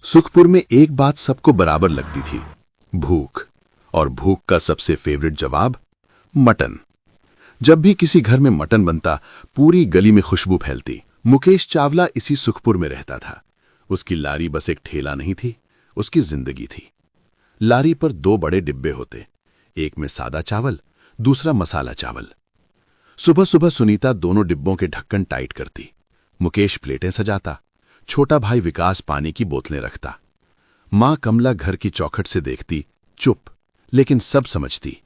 सुखपुर में एक बात सबको बराबर लगती थी, भूख। और भूख का सबसे फेवरेट जवाब मटन। जब भी किसी घर में मटन बनता, पूरी गली में खुशबू फैलती। मुकेश चावला इसी सुखपुर में रहता था। उसकी लारी बस एक ठेला नहीं थी, उसकी जिंदगी थी। लारी पर दो बड़े डिब्बे होते, एक में सादा चावल, दूसरा मसाला चावल। सुबह सुबह सुनीता दोनों डिब्बों के ढक्कन टाइट करती, मुकेश प्लेटें सजाता, छोटा भाई विकास पानी की बोतलें रखता। मां कमला घर की चौखट से देखती, चुप, लेकिन सब समझती।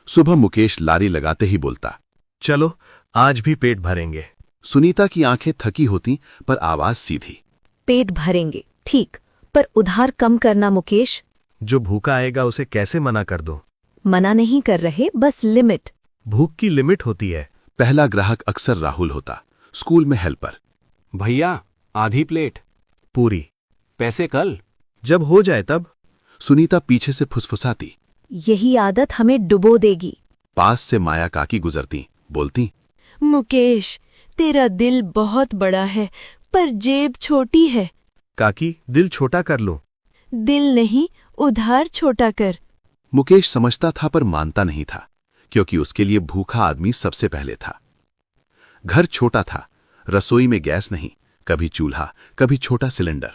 सुबह मुकेश लारी लगाते ही बोलता, चलो आज भी पेट भरेंगे। सुनीता की आंखें थकी होती पर आवाज सीधी, पेट भरेंगे ठीक, पर उधार कम करना मुकेश। जो भूखा आएगा उसे कैसे मना कर दो? मना नहीं कर रहे, बस लिमिट। भूख की लिमिट होती है। पहला ग्राहक अक्सर राहुल होता, स्कूल में हेल्पर। भैया आधी प्लेट। पूरी। पैसे कल। जब हो जाए तब। सुनीता पीछे से फुसफुसाती। यही आदत हमें डुबो देगी। पास से माया काकी गुजरती, बोलती, मुकेश, तेरा दिल बहुत बड़ा है पर जेब छोटी है। काकी, दिल छोटा कर लो। दिल नहीं, उधार छोटा कर। मुकेश समझता था पर मानता नहीं था, क्योंकि उसके लिए भूखा आदमी सबसे पहले था। घर छोटा था, रसोई में गैस नहीं, कभी चूल्हा, कभी छोटा सिलेंडर।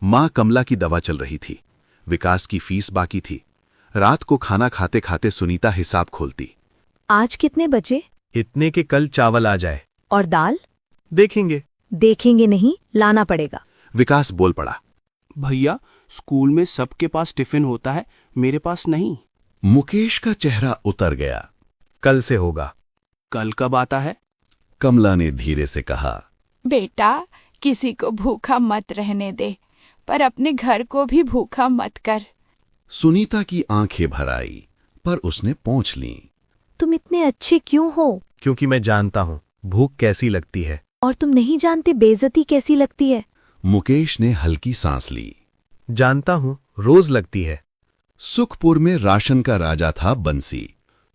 मां कमला की दवा चल रही थी, विकास की फीस बाकी थी। रात को खाना खाते खाते सुनीता हिसाब खोलती। आज कितने बचे? इतने के कल चावल आ जाए। और दाल? देखेंगे। देखेंगे नहीं, लाना पड़ेगा। विकास बोल पड़ा, भैया स्कूल में सबके पास टिफिन होता है, मेरे पास नहीं। मुकेश का चेहरा उतर गया। कल से होगा। कल कब आता है? कमला ने धीरे से कहा, बेटा, किसी को भूखा मत रहने दे, पर अपने घर को भी भूखा मत कर। सुनीता की आंखें भर आई, पर उसने पोंछ लीं। तुम इतने अच्छे क्यों हो? क्योंकि मैं जानता हूँ भूख कैसी लगती है। और तुम नहीं जानते बेइज्जती कैसी लगती है। मुकेश ने हल्की सांस ली। जानता हूँ, रोज लगती है। सुखपुर में राशन का राजा था बंसी।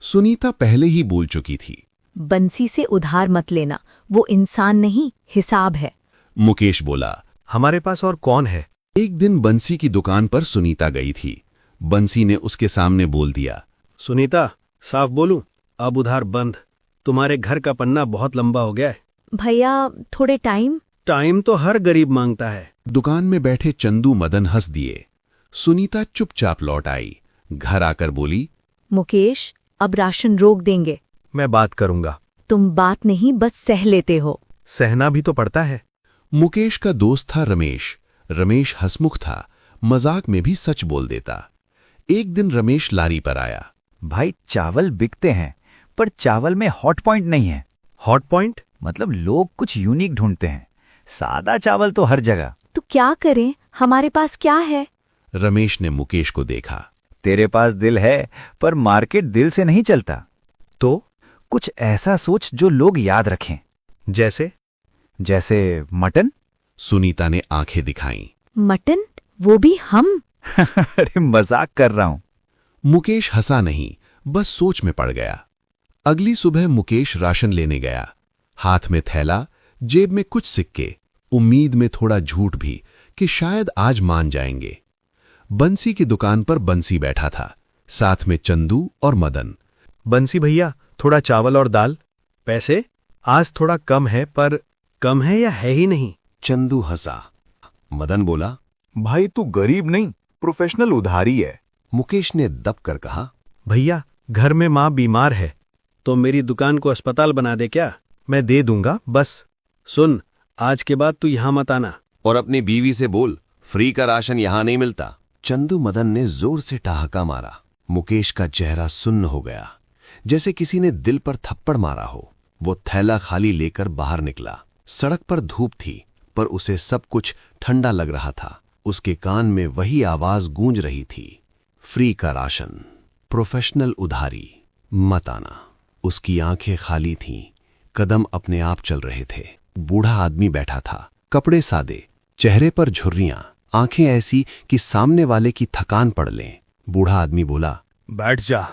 सुनीता पहले ही बोल चुकी थी, बंसी से उधार मत लेना, वो इंसान नहीं, हिसाब है। मुकेश बोला, हमारे पास और कौन है? एक दिन बंसी की दुकान पर सुनीता गई थी। बंसी ने उसके सामने बोल दिया, सुनीता, साफ बोलूं, अब उधार बंद। तुम्हारे घर का पन्ना बहुत लंबा हो गया है। भैया थोड़े टाइम। टाइम तो हर गरीब मांगता है। दुकान में बैठे चंदू मदन हंस दिए। सुनीता चुपचाप लौट आई। घर आकर बोली, मुकेश, अब राशन रोक देंगे। मैं बात करूंगा। तुम बात नहीं, बस सह लेते हो। सहना भी तो पड़ता है। मुकेश का दोस्त था रमेश। रमेश हंसमुख था, मजाक में भी सच बोल देता। एक दिन रमेश लारी पर आया। भाई चावल बिकते हैं, पर चावल में हॉट पॉइंट नहीं है। Hot point? मतलब लोग कुछ यूनिक ढूंढते हैं। सादा चावल तो हर जगह। तो क्या करें, हमारे पास क्या है? रमेश ने मुकेश को देखा। तेरे पास दिल है, पर मार्केट दिल से नहीं चलता। तो कुछ ऐसा सोच जो लोग याद रखें। जैसे? जैसे मटन। सुनीता ने आंखें दिखाईं। मटन? वो भी हम? अरे मजाक कर रहा हूं। मुकेश हंसा नहीं, बस सोच में पड़ गया। अगली सुबह मुकेश राशन लेने गया। हाथ में थैला, जेब में कुछ सिक्के, उम्मीद में थोड़ा झूठ भी कि शायद आज मान जाएंगे। बंसी की दुकान पर बंसी बैठा था, साथ में चंदू और मदन। बंसी भैया, थोड़ा चावल और दाल। पैसे? आज थोड़ा कम है, पर कम है या है ही नहीं? चंदू हंसा। मदन बोला, भाई तू गरीब नहीं, प्रोफेशनल उधारी है। मुकेश ने दब कर कहा, भैया घर में माँ बीमार है। तो मेरी दुकान को अस्पताल बना दे क्या? मैं दे दूंगा, बस। सुन, आज के बाद तू यहां मत आना। और अपनी बीवी से बोल, फ्री का राशन यहां नहीं मिलता। चंदू मदन ने जोर से ठहाका मारा। मुकेश का चेहरा सुन्न हो गया, जैसे किसी ने दिल पर थप्पड़ मारा हो। वो थैला खाली लेकर बाहर निकला। सड़क पर धूप थी, पर उसे सब कुछ ठंडा लग रहा था। उसके कान में वही आवाज गूंज रही थी, फ्री का राशन, प्रोफेशनल उधारी, मत आना। उसकी आंखें खाली थीं, कदम अपने आप चल रहे थे। बूढ़ा आदमी बैठा था, कपड़े सादे, चेहरे पर झुर्रियां, आंखें ऐसी कि सामने वाले की थकान पड़ लें। बूढ़ा आदमी बोला, बैठ जा।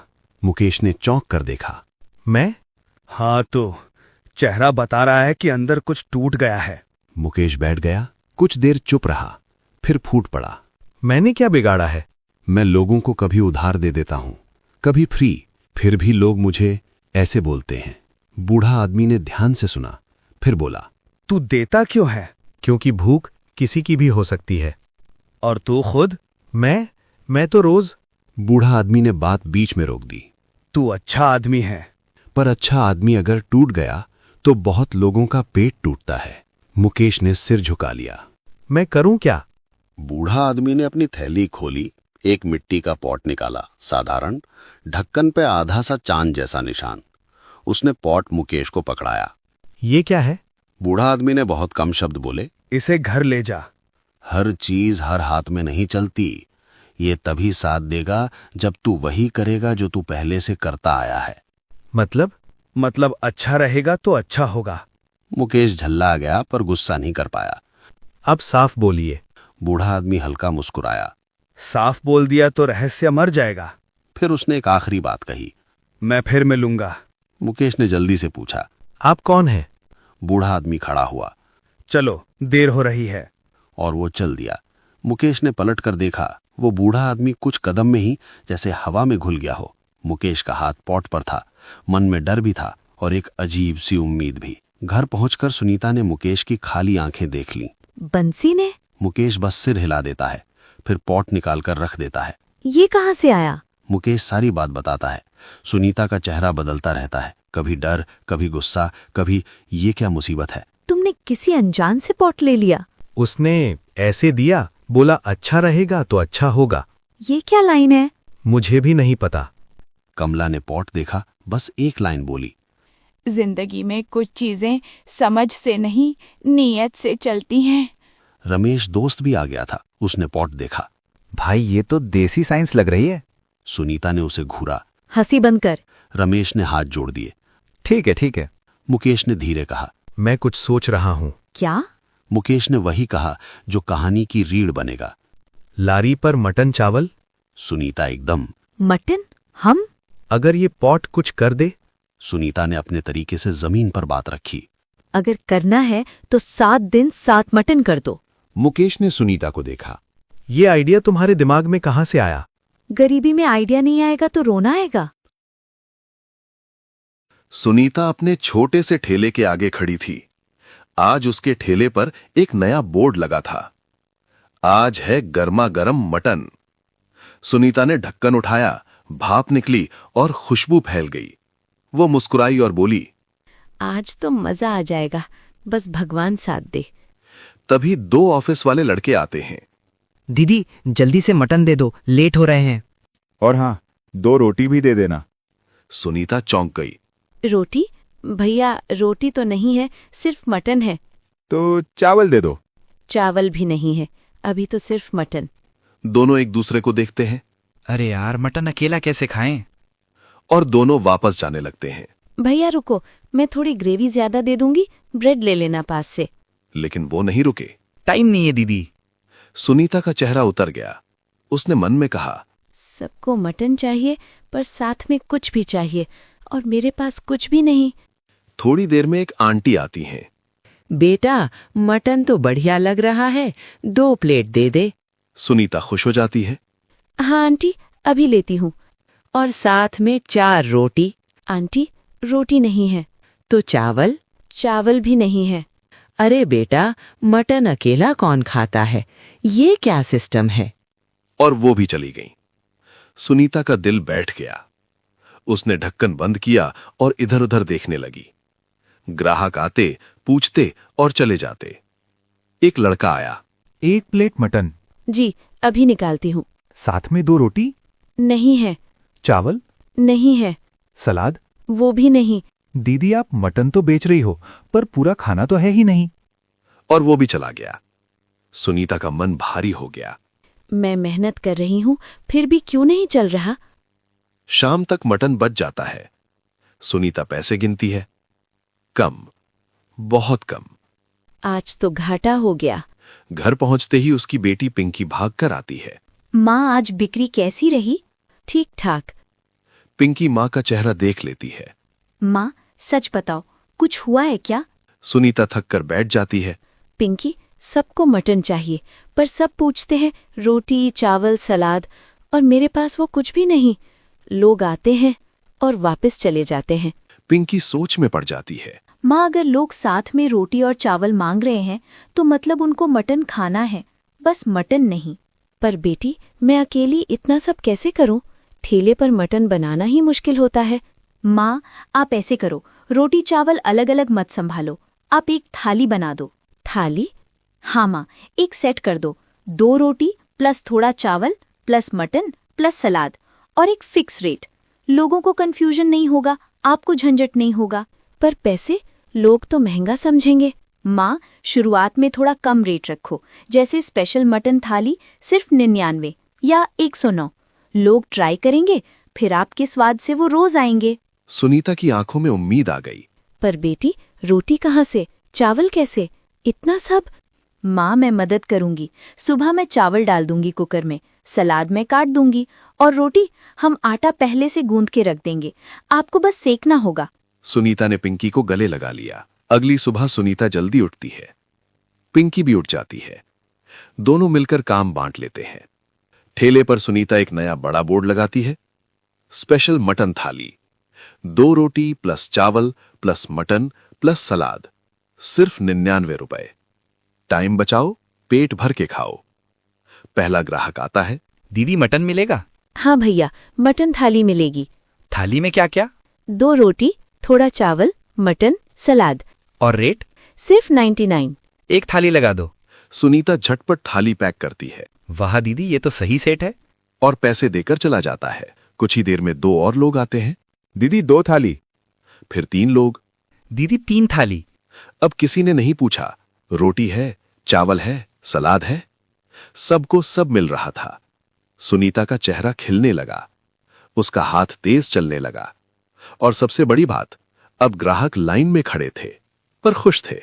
मुकेश ने चौंक कर देखा। मैं? हाँ, तो चेहरा बता रहा है कि अंदर कुछ टूट गया है। मुकेश बैठ गया, कुछ देर चुप रहा, फिर फूट पड़ा। मैंने क्या बिगाड़ा है? मैं लोगों को कभी उधार दे देता हूं, कभी फ्री, फिर भी लोग मुझे ऐसे बोलते हैं। बूढ़ा आदमी ने ध्यान से सुना, फिर बोला, तू देता क्यों है? क्योंकि भूख किसी की भी हो सकती है। और तू खुद? मैं तो रोज। बूढ़ा आदमी ने बात बीच में रोक दी। तू अच्छा आदमी है। पर अच्छा आदमी अगर टूट गया तो बहुत लोगों का पेट टूटता है। मुकेश ने सिर झुका लिया। मैं करूं क्या? बूढ़ा आदमी ने अपनी थैली खोली, एक मिट्टी का पॉट निकाला, साधारण, ढक्कन पे आधा सा चांद जैसा निशान। उसने पॉट मुकेश को पकड़ाया। ये क्या है? बूढ़ा आदमी ने बहुत कम शब्द बोले, इसे घर ले जा। हर चीज हर हाथ में नहीं चलती। ये तभी साथ देगा जब तू वही करेगा जो तू पहले से करता आया है। मतलब अच्छा रहेगा तो अच्छा होगा। मुकेश झल्ला गया पर गुस्सा नहीं कर पाया। अब साफ बोलिए। बूढ़ा आदमी हल्का मुस्कुराया। साफ बोल दिया तो रहस्य मर जाएगा। फिर उसने एक आखिरी बात कही, मैं फिर मिलूंगा। मुकेश ने जल्दी से पूछा, आप कौन हैं? बूढ़ा आदमी खड़ा हुआ। चलो, देर हो रही है। और वो चल दिया। मुकेश ने पलट कर देखा, वो बूढ़ा आदमी कुछ कदम में ही जैसे हवा में घुल गया हो। मुकेश का हाथ पॉट पर था। मन में डर भी था और एक अजीब सी उम्मीद भी। घर पहुंचकर सुनीता ने मुकेश की खाली आंखें देख लीं। बंसी ने? मुकेश बस सिर हिला देता है, फिर पॉट निकालकर रख देता है। ये कहाँ से आया? मुकेश सारी बात बताता है। सुनीता का चेहरा बदलता रहता है, कभी डर, कभी गुस्सा, कभी ये क्या मुसीबत है। तुमने किसी अनजान से पॉट ले लिया? उसने ऐसे दिया, बोला अच्छा रहेगा तो अच्छा होगा। ये क्या लाइन है? मुझे भी नहीं पता। कमला ने पॉट देखा, बस एक लाइन बोली, जिंदगी में कुछ चीजें समझ से नहीं, नीयत से चलती हैं। रमेश दोस्त भी आ गया था। उसने पॉट देखा। भाई ये तो देसी साइंस लग रही है। सुनीता ने उसे घूरा। हंसी बंद कर। रमेश ने हाथ जोड़ दिए। ठीक है ठीक है। मुकेश ने धीरे कहा, मैं कुछ सोच रहा हूं। क्या? मुकेश ने वही कहा जो कहानी की रीढ़ बनेगा। लारी पर मटन चावल। सुनीता एकदम। मटन? हम? अगर ये पॉट कुछ कर दे? सुनीता ने अपने तरीके से जमीन पर बात रखी। अगर करना है तो 7 दिन 7 मटन कर दो। मुकेश ने सुनीता को देखा। ये आइडिया तुम्हारे दिमाग में कहाँ से आया? गरीबी में आइडिया नहीं आएगा तो रोना आएगा। सुनीता अपने छोटे से ठेले के आगे खड़ी थी। आज उसके ठेले पर एक नया बोर्ड लगा था, आज है गर्मा गर्म मटन। सुनीता ने ढक्कन उठाया, भाप निकली और खुशबू फैल गई। वो मुस्कुराई और बोली, आज तो मजा आ जाएगा, बस भगवान साथ दे। तभी 2 ऑफिस वाले लड़के आते हैं। दीदी जल्दी से मटन दे दो, लेट हो रहे हैं। और हाँ, 2 रोटी भी दे देना। सुनीता चौंक गई। रोटी? भैया रोटी तो नहीं है, सिर्फ मटन है। तो चावल दे दो। चावल भी नहीं है, अभी तो सिर्फ मटन। दोनों एक दूसरे को देखते हैं अरे यार, मटन अकेला कैसे खाएं? और दोनों वापस जाने लगते हैं। भैया रुको, मैं थोड़ी ग्रेवी ज्यादा दे दूंगी, ब्रेड ले लेना पास से। लेकिन वो नहीं रुके। टाइम नहीं है दीदी। सुनीता का चेहरा उतर गया। उसने मन में कहा, सबको मटन चाहिए पर साथ में कुछ भी चाहिए, और मेरे पास कुछ भी नहीं। थोड़ी देर में एक आंटी आती हैं। बेटा मटन तो बढ़िया लग रहा है, 2 प्लेट दे दे। सुनीता खुश हो जाती है। हाँ आंटी, अभी लेती हूँ। और साथ में 4 रोटी। आंटी रोटी नहीं है। तो चावल? चावल भी नहीं है। अरे बेटा, मटन अकेला कौन खाता है, ये क्या सिस्टम है? और वो भी चली गई। सुनीता का दिल बैठ गया। उसने ढक्कन बंद किया और इधर उधर देखने लगी। ग्राहक आते, पूछते और चले जाते। एक लड़का आया। 1 प्लेट मटन। जी अभी निकालती हूँ। साथ में 2 रोटी। नहीं है। चावल। नहीं है। सलाद। वो भी नहीं। दीदी आप मटन तो बेच रही हो, पर पूरा खाना तो है ही नहीं। और वो भी चला गया। सुनीता का मन भारी हो गया। मैं मेहनत कर रही हूँ, फिर भी क्यों नहीं चल रहा? शाम तक मटन बच जाता है। सुनीता पैसे गिनती है। कम, बहुत कम। आज तो घाटा हो गया। घर पहुंचते ही उसकी बेटी पिंकी भागकर आती है। माँ आज बिक्री कैसी रही? ठीक ठाक। पिंकी माँ का चेहरा देख लेती है। माँ सच बताओ, कुछ हुआ है क्या? सुनीता थक कर बैठ जाती है। पिंकी सबको मटन चाहिए, पर सब पूछते हैं रोटी, चावल, सलाद, और मेरे पास वो कुछ भी नहीं। लोग आते हैं और वापस चले जाते हैं। पिंकी सोच में पड़ जाती है। माँ, अगर लोग साथ में रोटी और चावल मांग रहे हैं तो मतलब उनको मटन खाना है, बस मटन नहीं। पर बेटी, मैं अकेली इतना सब कैसे करूं? ठेले पर मटन बनाना ही मुश्किल होता है। माँ, आप ऐसे करो, रोटी चावल अलग अलग मत संभालो, आप एक थाली बना दो। थाली? हाँ माँ, एक सेट कर दो, 2 रोटी प्लस थोड़ा चावल प्लस मटन प्लस सलाद, और एक फिक्स रेट। लोगों को कंफ्यूजन नहीं होगा, आपको झंझट नहीं होगा। पर पैसे? लोग तो महंगा समझेंगे। माँ, शुरुआत में थोड़ा कम रेट रखो, जैसे स्पेशल मटन थाली सिर्फ 99 या 109। लोग ट्राई करेंगे, फिर आपके स्वाद से वो रोज आएंगे। सुनीता की आंखों में उम्मीद आ गई। पर बेटी, रोटी कहाँ से, चावल कैसे, इतना सब? माँ, मैं मदद करूंगी। सुबह मैं चावल डाल दूंगी कुकर में, सलाद में काट दूंगी, और रोटी हम आटा पहले से गूंद के रख देंगे, आपको बस सेकना होगा। सुनीता ने पिंकी को गले लगा लिया। अगली सुबह सुनीता जल्दी उठती है, पिंकी भी उठ जाती है। दोनों मिलकर काम बांट लेते हैं। ठेले पर सुनीता एक नया बड़ा बोर्ड लगाती है, स्पेशल मटन थाली, 2 रोटी प्लस चावल प्लस मटन प्लस सलाद, सिर्फ 99 रुपए। टाइम बचाओ, पेट भर के खाओ। पहला ग्राहक आता है। दीदी, मटन मिलेगा? हाँ भैया, मटन थाली मिलेगी। थाली में क्या क्या? 2 रोटी, थोड़ा चावल, मटन, सलाद। और रेट? सिर्फ 99। एक थाली लगा दो। सुनीता झटपट थाली पैक करती है। वाह दीदी, ये तो सही सेट है। और पैसे देकर चला जाता है। कुछ ही देर में 2 और लोग आते हैं। दीदी 2 थाली। फिर 3 लोग। दीदी 3 थाली। अब किसी ने नहीं पूछा, रोटी है, चावल है, सलाद है, सबको सब मिल रहा था। सुनीता का चेहरा खिलने लगा, उसका हाथ तेज चलने लगा, और सबसे बड़ी बात, अब ग्राहक लाइन में खड़े थे पर खुश थे।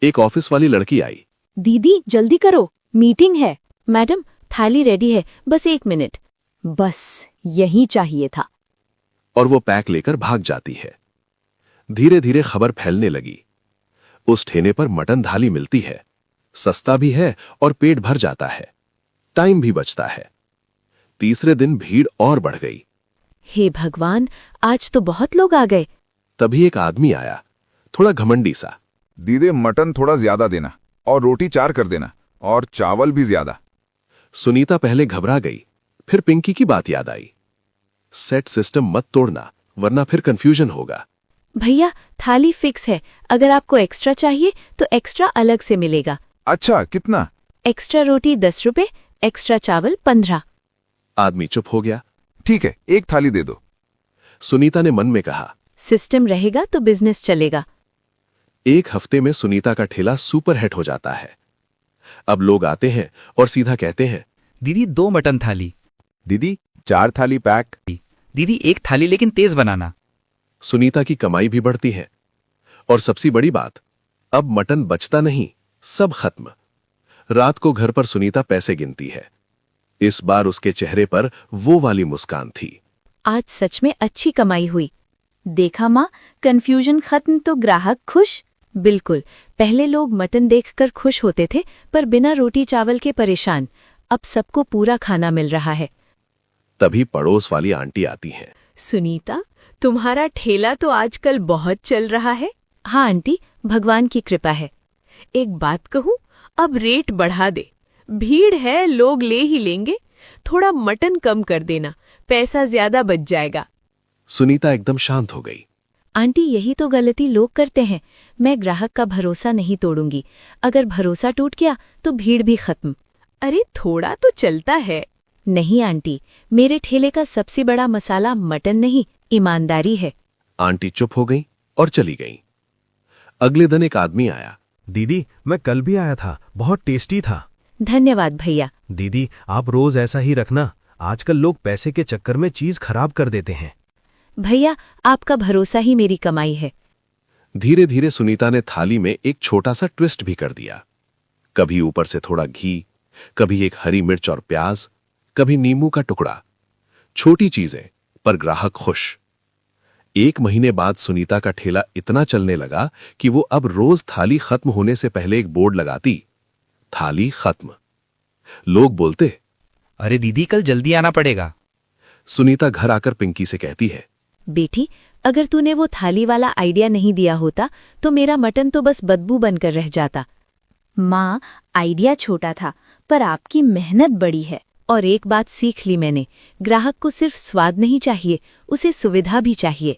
एक ऑफिस वाली लड़की आई। दीदी जल्दी करो, मीटिंग है। मैडम, थाली रेडी है, बस 1 मिनट। बस यही चाहिए था। और वो पैक लेकर भाग जाती है। धीरे धीरे खबर फैलने लगी, उस ठेले पर मटन थाली मिलती है, सस्ता भी है और पेट भर जाता है, टाइम भी बचता है। तीसरे दिन भीड़ और बढ़ गई। हे भगवान, आज तो बहुत लोग आ गए। तभी एक आदमी आया, थोड़ा घमंडी सा। दीदी मटन थोड़ा ज्यादा देना, और रोटी 4 कर देना, और चावल भी ज्यादा। सुनीता पहले घबरा गई, फिर पिंकी की बात याद आई। सेट सिस्टम मत तोड़ना, वरना फिर कंफ्यूजन होगा। भैया, थाली फिक्स है, अगर आपको एक्स्ट्रा चाहिए तो एक्स्ट्रा अलग से मिलेगा। अच्छा, कितना? एक्स्ट्रा रोटी 10 रुपए, एक्स्ट्रा चावल 15। आदमी चुप हो गया। ठीक है, एक थाली दे दो। सुनीता ने मन में कहा, सिस्टम रहेगा तो बिजनेस चलेगा। 1 हफ्ते में सुनीता का ठेला सुपर हिट हो जाता है। अब लोग आते हैं और सीधा कहते हैं, दीदी 2 मटन थाली। दीदी 4 थाली पैक। दीदी 1 थाली लेकिन तेज बनाना। सुनीता की कमाई भी बढ़ती है। और सबसे बड़ी बात, अब मटन बचता नहीं, सब खत्म। रात को घर पर सुनीता पैसे गिनती है। इस बार उसके चेहरे पर वो वाली मुस्कान थी। आज सच में अच्छी कमाई हुई। देखा माँ, कंफ्यूजन खत्म तो ग्राहक खुश। बिल्कुल, पहले लोग मटन देखकर खुश होते थे, पर बिना रोटी चावल के परेशान। अब सबको पूरा खाना मिल रहा है। तभी पड़ोस वाली आंटी आती हैं। सुनीता, तुम्हारा ठेला तो आजकल बहुत चल रहा है। हाँ आंटी, भगवान की कृपा है। एक बात कहूँ, अब रेट बढ़ा दे। भीड़ है, लोग ले ही लेंगे। थोड़ा मटन कम कर देना, पैसा ज्यादा बच जाएगा। सुनीता एकदम शांत हो गई। आंटी, यही तो गलती लोग करते हैं। मैं ग्राहक का भरोसा नहीं तोड़ूंगी। अगर भरोसा टूट गया तो भीड़ भी खत्म। अरे थोड़ा तो चलता है। नहीं आंटी, मेरे ठेले का सबसे बड़ा मसाला मटन नहीं, ईमानदारी है। आंटी चुप हो गई और चली गई। अगले दिन एक आदमी आया। दीदी, मैं कल भी आया था, बहुत टेस्टी था। धन्यवाद भैया। दीदी, आप रोज ऐसा ही रखना। आजकल लोग पैसे के चक्कर में चीज खराब कर देते हैं। भैया, आपका भरोसा ही मेरी कमाई है। धीरे धीरे सुनीता ने थाली में एक छोटा सा ट्विस्ट भी कर दिया। कभी ऊपर से थोड़ा घी, कभी एक हरी मिर्च और प्याज, कभी नींबू का टुकड़ा। छोटी चीजें, पर ग्राहक खुश। 1 महीने बाद सुनीता का ठेला इतना चलने लगा कि वो अब रोज थाली खत्म होने से पहले एक बोर्ड लगाती, थाली खत्म। लोग बोलते, अरे दीदी कल जल्दी आना पड़ेगा। सुनीता घर आकर पिंकी से कहती है, बेटी, अगर तूने वो थाली वाला आइडिया नहीं दिया होता तो मेरा मटन तो बस बदबू बनकर रह जाता। माँ, आइडिया छोटा था पर आपकी मेहनत बड़ी है। और एक बात सीख ली मैंने, ग्राहक को सिर्फ स्वाद नहीं चाहिए, उसे सुविधा भी चाहिए।